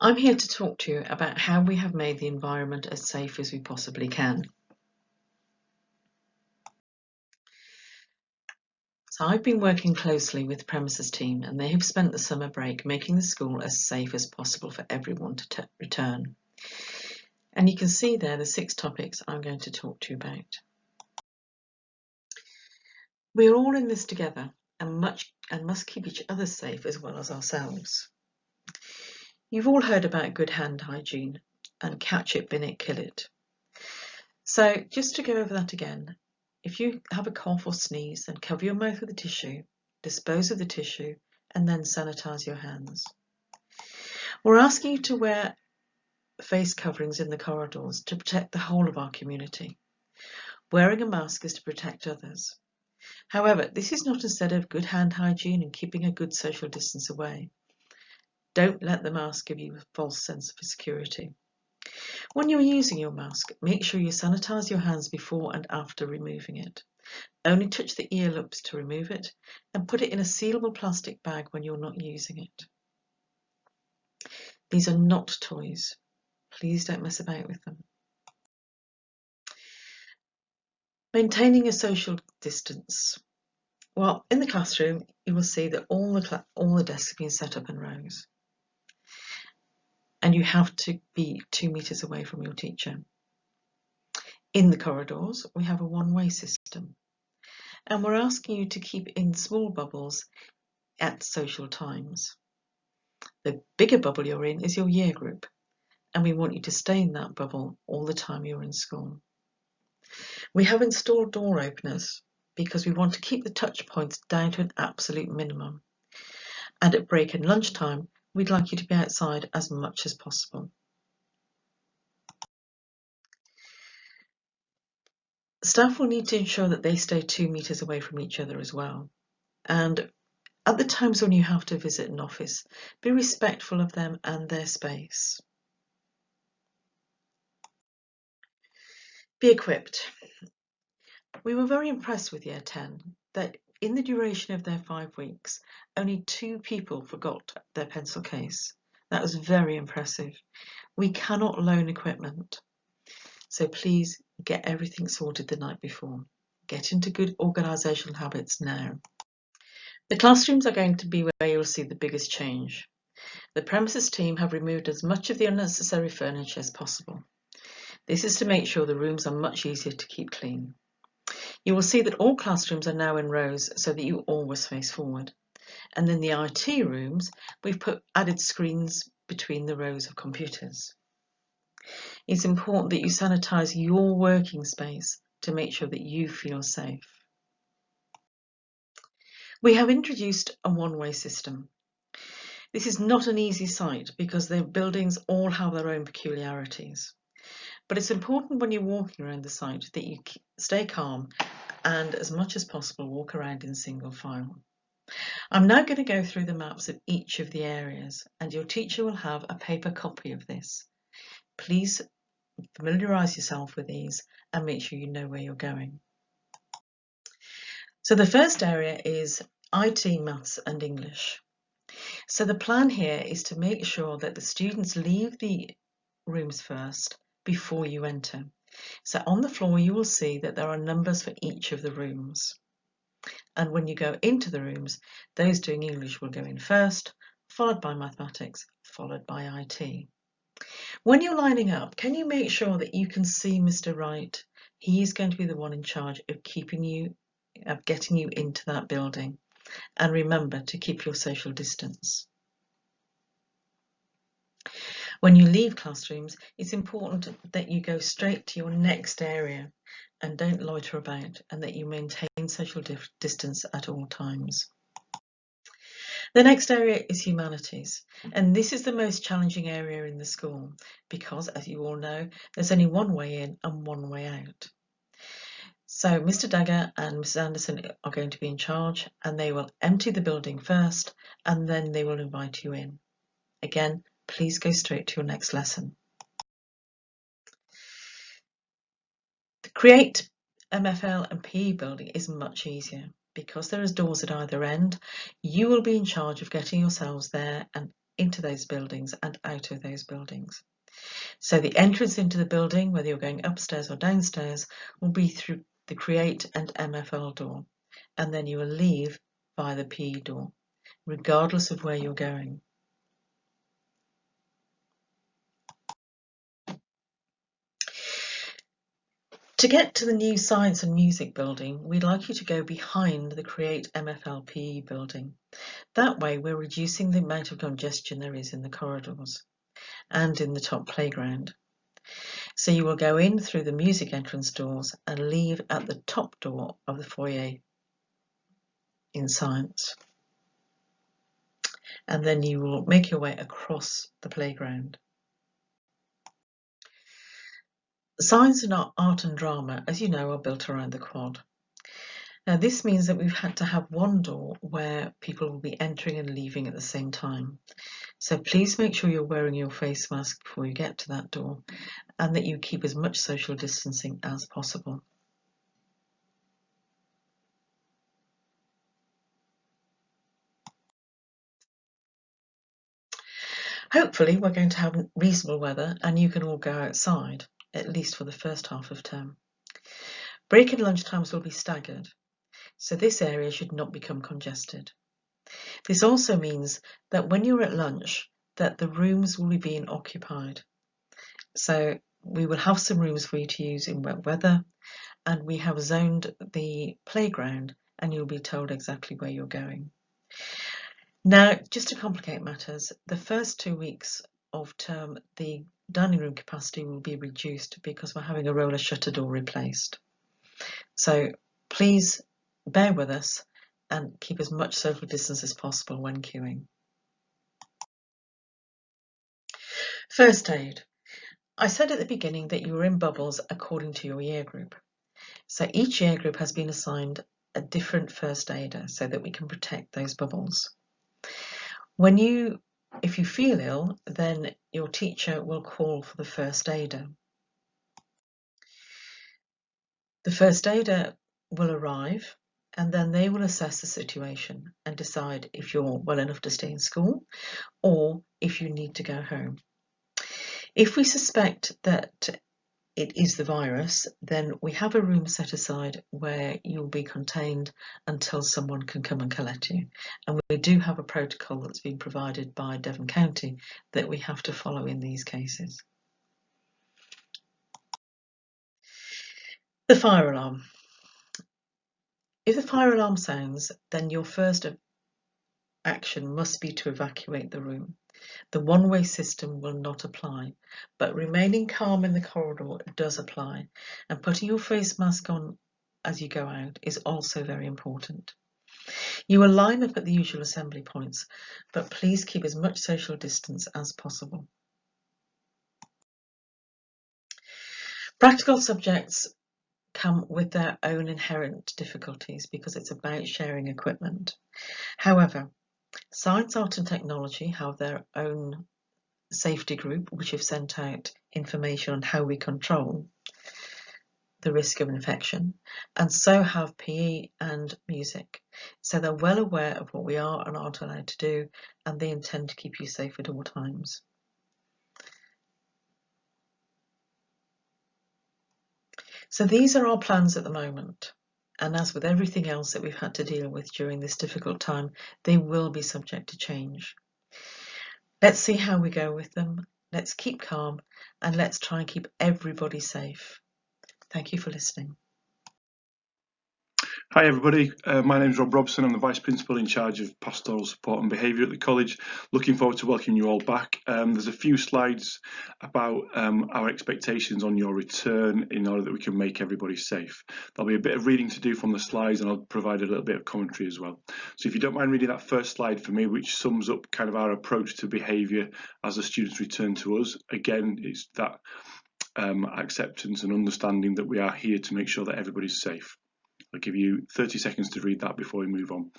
I'm here to talk to you about how we have made the environment as safe as we possibly can. So I've been working closely with the premises team, and they have spent the summer break making the school as safe as possible for everyone to return. And you can see there the 6 topics I'm going to talk to you about. We're all in this together and must keep each other safe as well as ourselves. You've all heard about good hand hygiene and catch it, bin it, kill it. So just to go over that again, if you have a cough or sneeze, then cover your mouth with a tissue, dispose of the tissue, and then sanitize your hands. We're asking you to wear face coverings in the corridors to protect the whole of our community. Wearing a mask is to protect others. However, this is not instead of good hand hygiene and keeping a good social distance away. Don't let the mask give you a false sense of security. When you're using your mask, make sure you sanitize your hands before and after removing it. Only touch the ear lobes to remove it and put it in a sealable plastic bag when you're not using it. These are not toys. Please don't mess about with them. Maintaining a social distance. Well, in the classroom, you will see that all the desks have been set up in rows. And you have to be 2 meters away from your teacher. In the corridors, we have a one-way system. And we're asking you to keep in small bubbles at social times. The bigger bubble you're in is your year group, and we want you to stay in that bubble all the time you're in school. We have installed door openers because we want to keep the touch points down to an absolute minimum. And at break and lunchtime, we'd like you to be outside as much as possible. Staff will need to ensure that they stay 2 meters away from each other as well. And at the times when you have to visit an office, be respectful of them and their space. Be equipped. We were very impressed with Year 10 that in the duration of their 5 weeks, only 2 people forgot their pencil case. That was very impressive. We cannot loan equipment, so please get everything sorted the night before. Get into good organisational habits now. The classrooms are going to be where you'll see the biggest change. The premises team have removed as much of the unnecessary furniture as possible. This is to make sure the rooms are much easier to keep clean. You will see that all classrooms are now in rows so that you always face forward. And in the IT rooms, we've added screens between the rows of computers. It's important that you sanitize your working space to make sure that you feel safe. We have introduced a one-way system. This is not an easy site because the buildings all have their own peculiarities. But it's important when you're walking around the site that you stay calm and as much as possible walk around in single file. I'm now going to go through the maps of each of the areas, and your teacher will have a paper copy of this. Please familiarise yourself with these and make sure you know where you're going. So the first area is IT, Maths and English. So the plan here is to make sure that the students leave the rooms first before you enter. So on the floor you will see that there are numbers for each of the rooms. And when you go into the rooms, those doing English will go in first, followed by mathematics, followed by IT. When you're lining up, can you make sure that you can see Mr. Wright? He is going to be the one in charge of getting you into that building. And remember to keep your social distance. When you leave classrooms, it's important that you go straight to your next area and don't loiter about, and that you maintain social distance at all times. The next area is humanities, and this is the most challenging area in the school because, as you all know, there's only one way in and one way out. So Mr. Dagger and Mrs. Anderson are going to be in charge, and they will empty the building first and then they will invite you in. Again, please go straight to your next lesson. The Create MFL and PE building is much easier because there is doors at either end. You will be in charge of getting yourselves there and into those buildings and out of those buildings. So the entrance into the building, whether you're going upstairs or downstairs, will be through the Create and MFL door, and then you will leave via the PE door, regardless of where you're going. To get to the new Science and Music building, we'd like you to go behind the Create MFL PE building. That way we're reducing the amount of congestion there is in the corridors and in the top playground. So you will go in through the music entrance doors and leave at the top door of the foyer in Science. And then you will make your way across the playground. Science and art and drama, as you know, are built around the quad. Now this means that we've had to have one door where people will be entering and leaving at the same time. So please make sure you're wearing your face mask before you get to that door and that you keep as much social distancing as possible. Hopefully we're going to have reasonable weather and you can all go outside, at least for the first half of term. Break and lunch times will be staggered, so this area should not become congested. This also means that when you're at lunch, that the rooms will be being occupied. So we will have some rooms for you to use in wet weather, and we have zoned the playground and you'll be told exactly where you're going. Now, just to complicate matters, the first 2 weeks of term, the dining room capacity will be reduced because we're having a roller shutter door replaced. So please bear with us and keep as much social distance as possible when queuing. First aid. I said at the beginning that you were in bubbles according to your year group. So each year group has been assigned a different first aider so that we can protect those bubbles. If you feel ill, then your teacher will call for the first aider. The first aider will arrive and then they will assess the situation and decide if you're well enough to stay in school or if you need to go home. If we suspect that it is the virus, then we have a room set aside where you'll be contained until someone can come and collect you. And we do have a protocol that's been provided by Devon County that we have to follow in these cases. The fire alarm. If the fire alarm sounds, then your first action must be to evacuate the room. The one-way system will not apply, but remaining calm in the corridor does apply, and putting your face mask on as you go out is also very important. You will line up at the usual assembly points, but please keep as much social distance as possible. Practical subjects come with their own inherent difficulties because it's about sharing equipment. However, Science, Art and Technology have their own safety group which have sent out information on how we control the risk of infection, and so have PE and music. So they're well aware of what we are and aren't allowed to do, and they intend to keep you safe at all times. So these are our plans at the moment. And as with everything else that we've had to deal with during this difficult time, they will be subject to change. Let's see how we go with them. Let's keep calm and let's try and keep everybody safe. Thank you for listening. Hi everybody, my name is Rob Robson. I'm the Vice Principal in charge of Pastoral Support and Behaviour at the college. Looking forward to welcoming you all back. There's a few slides about our expectations on your return in order that we can make everybody safe. There'll be a bit of reading to do from the slides and I'll provide a little bit of commentary as well. So if you don't mind reading that first slide for me, which sums up kind of our approach to behaviour as the students return to us. Again, it's that acceptance and understanding that we are here to make sure that everybody's safe. I'll give you 30 seconds to read that before we move on.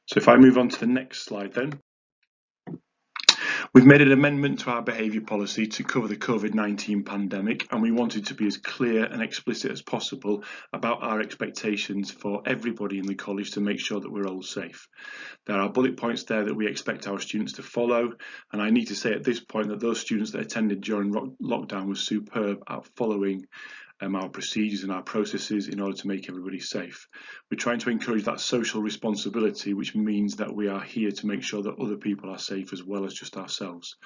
So if I move on to the next slide then. We've made an amendment to our behaviour policy to cover the COVID-19 pandemic, and we wanted to be as clear and explicit as possible about our expectations for everybody in the college to make sure that we're all safe. There are bullet points there that we expect our students to follow, and I need to say at this point that those students that attended during lockdown were superb at following our procedures and our processes in order to make everybody safe. We're trying to encourage that social responsibility, which means that we are here to make sure that other people are safe as well as just ourselves.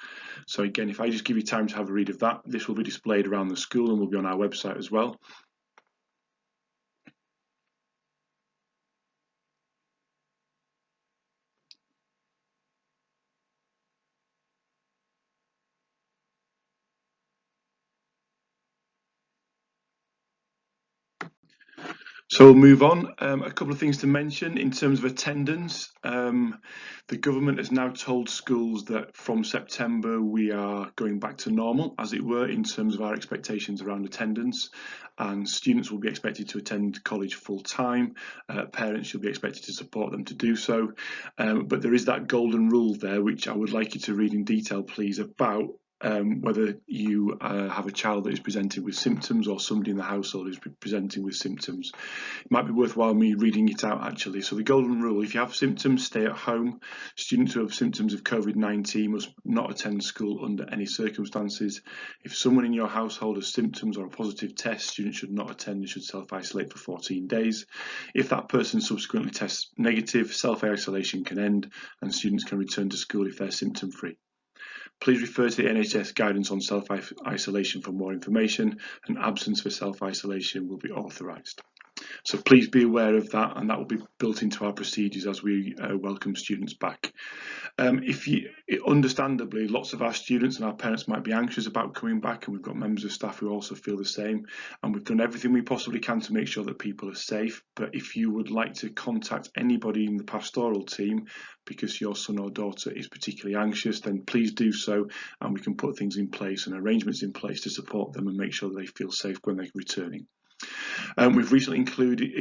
So again, if I just give you time to have a read of that, this will be displayed around the school and will be on our website as well. So we'll move on. A couple of things to mention in terms of attendance. The government has now told schools that from September we are going back to normal, as it were, in terms of our expectations around attendance, and students will be expected to attend college full time. Parents should be expected to support them to do so. But there is that golden rule there, which I would like you to read in detail, please, about whether you have a child that is presenting with symptoms or somebody in the household is presenting with symptoms. It might be worthwhile me reading it out actually. So the golden rule: if you have symptoms, stay at home. Students who have symptoms of COVID-19 must not attend school under any circumstances. If someone in your household has symptoms or a positive test, students should not attend and should self-isolate for 14 days. If that person subsequently tests negative, self-isolation can end and students can return to school if they're symptom-free. Please refer to the NHS guidance on self-isolation for more information. An absence for self-isolation will be authorised. So please be aware of that, and that will be built into our procedures as we welcome students back. Understandably, lots of our students and our parents might be anxious about coming back, and we've got members of staff who also feel the same, and we've done everything we possibly can to make sure that people are safe. But if you would like to contact anybody in the pastoral team because your son or daughter is particularly anxious, then please do so, and we can put things in place and arrangements in place to support them and make sure that they feel safe when they're returning. We've recently included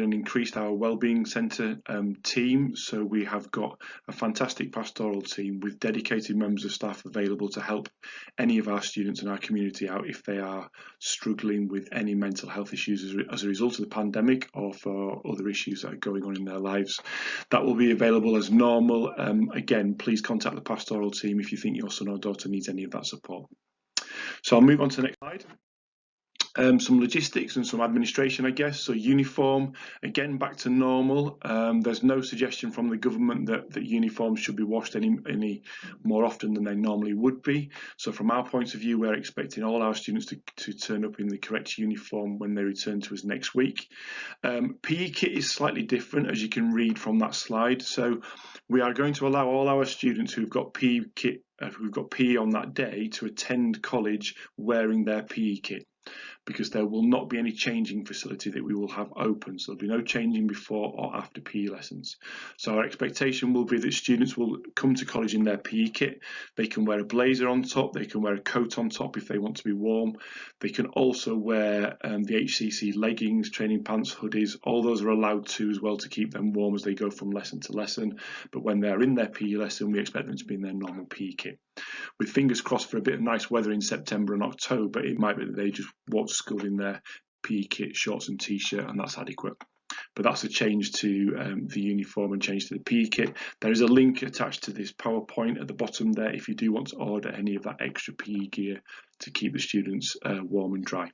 and increased our wellbeing centre team, so we have got a fantastic pastoral team with dedicated members of staff available to help any of our students in our community out if they are struggling with any mental health issues as a result of the pandemic or for other issues that are going on in their lives. That will be available as normal. Again, please contact the pastoral team if you think your son or daughter needs any of that support. So I'll move on to the next slide. Some logistics and some administration, I guess. So uniform, again, back to normal. There's no suggestion from the government that uniforms should be washed any more often than they normally would be. So from our point of view, we're expecting all our students to turn up in the correct uniform when they return to us next week. PE kit is slightly different, as you can read from that slide. So we are going to allow all our students who've got PE kit, who've got PE on that day, to attend college wearing their PE kit, because there will not be any changing facility that we will have open. So there'll be no changing before or after PE lessons. So our expectation will be that students will come to college in their PE kit. They can wear a blazer on top, they can wear a coat on top if they want to be warm. They can also wear the HCC leggings, training pants, hoodies. All those are allowed to as well to keep them warm as they go from lesson to lesson. But when they're in their PE lesson, we expect them to be in their normal PE kit. With fingers crossed for a bit of nice weather in September and October, it might be that they just walk to school in their PE kit, shorts and t-shirt, and that's adequate. But that's a change to the uniform and change to the PE kit. There is a link attached to this PowerPoint at the bottom there if you do want to order any of that extra PE gear to keep the students warm and dry.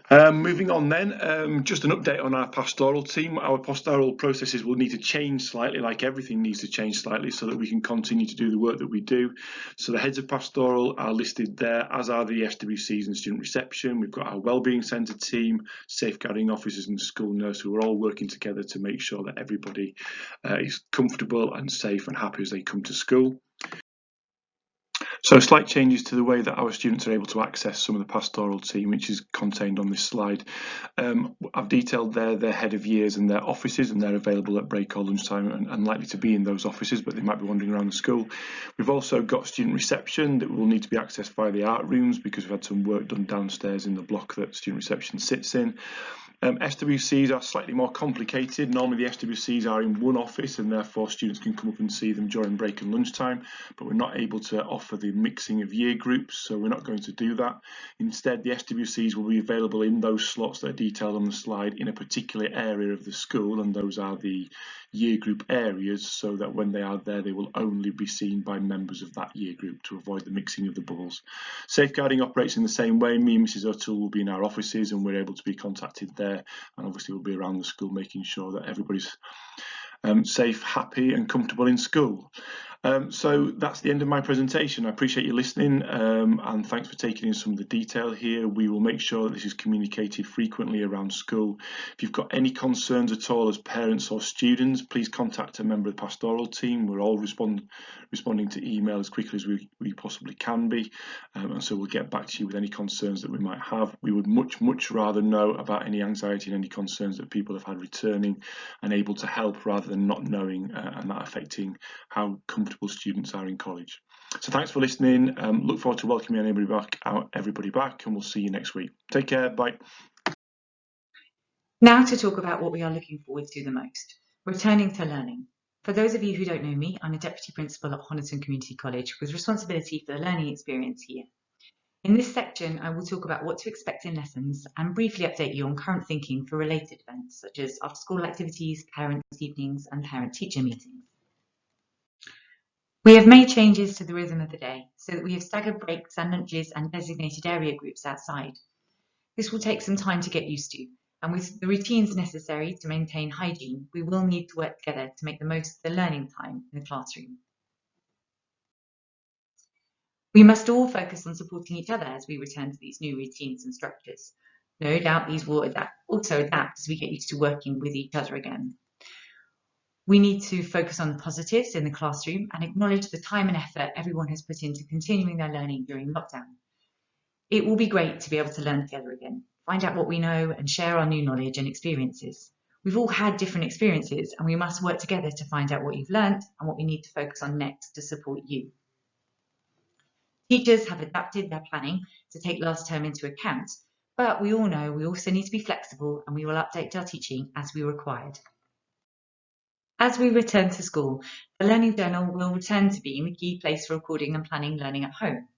Moving on then, just an update on our pastoral team. Our pastoral processes will need to change slightly, like everything needs to change slightly, so that we can continue to do the work that we do. So the heads of pastoral are listed there, as are the SWCs and student reception. We've got our wellbeing centre team, safeguarding officers and school nurse, who are all working together to make sure that everybody is comfortable and safe and happy as they come to school. So slight changes to the way that our students are able to access some of the pastoral team, which is contained on this slide. I've detailed there their head of years and their offices, and they're available at break or lunchtime and likely to be in those offices, but they might be wandering around the school. We've also got student reception that will need to be accessed via the art rooms because we've had some work done downstairs in the block that student reception sits in. SWCs are slightly more complicated. Normally the SWCs are in one office and therefore students can come up and see them during break and lunchtime, but we're not able to offer the mixing of year groups, so we're not going to do that. Instead, the SWCs will be available in those slots that are detailed on the slide in a particular area of the school, and those are the year group areas, so that when they are there they will only be seen by members of that year group to avoid the mixing of the bubbles. Safeguarding operates in the same way. Me and Mrs. O'Toole will be in our offices and we're able to be contacted there, and obviously we'll be around the school making sure that everybody's safe, happy and comfortable in school. So that's the end of my presentation. I appreciate you listening, and thanks for taking in some of the detail here. We will make sure that this is communicated frequently around school. If you've got any concerns at all as parents or students, please contact a member of the pastoral team. We're all responding to email as quickly as we possibly can be, and so we'll get back to you with any concerns that we might have. We would much rather know about any anxiety and any concerns that people have had returning and able to help, rather than not knowing and that affecting how comfortable students are in college. So thanks for listening. Look forward to welcoming everybody back, and we'll see you next week. Take care. Bye. Now to talk about what we are looking forward to the most, returning to learning. For those of you who don't know me, I'm a Deputy Principal at Honiton Community College with responsibility for the learning experience here. In this section, I will talk about what to expect in lessons and briefly update you on current thinking for related events such as after-school activities, parents' evenings and parent-teacher meetings. We have made changes to the rhythm of the day so that we have staggered breaks and lunches and designated area groups outside. This will take some time to get used to, and with the routines necessary to maintain hygiene, we will need to work together to make the most of the learning time in the classroom. We must all focus on supporting each other as we return to these new routines and structures. No doubt these will also adapt as we get used to working with each other again. We need to focus on the positives in the classroom and acknowledge the time and effort everyone has put into continuing their learning during lockdown. It will be great to be able to learn together again, find out what we know and share our new knowledge and experiences. We've all had different experiences and we must work together to find out what you've learned and what we need to focus on next to support you. Teachers have adapted their planning to take last term into account, but we all know we also need to be flexible and we will update our teaching as we required. As we return to school, the Learning Journal will return to being the key place for recording and planning learning at home.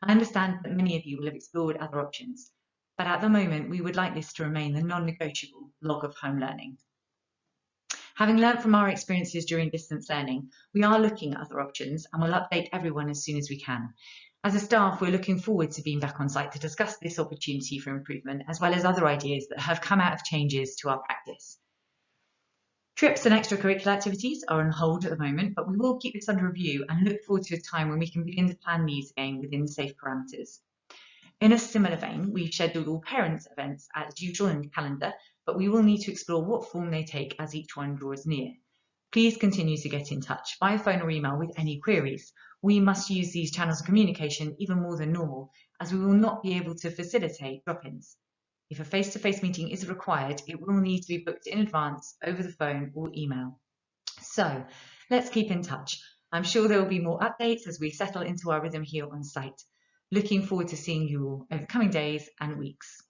I understand that many of you will have explored other options, but at the moment we would like this to remain the non-negotiable log of home learning. Having learnt from our experiences during distance learning, we are looking at other options and will update everyone as soon as we can. As a staff, we're looking forward to being back on site to discuss this opportunity for improvement, as well as other ideas that have come out of changes to our practice. Trips and extracurricular activities are on hold at the moment, but we will keep this under review and look forward to a time when we can begin to plan these again within safe parameters. In a similar vein, we've scheduled all parents' events as usual in the calendar, but we will need to explore what form they take as each one draws near. Please continue to get in touch via phone or email with any queries. We must use these channels of communication even more than normal, as we will not be able to facilitate drop-ins. If a face-to-face meeting is required, it will need to be booked in advance over the phone or email. So let's keep in touch. I'm sure there will be more updates as we settle into our rhythm here on site. Looking forward to seeing you all over the coming days and weeks.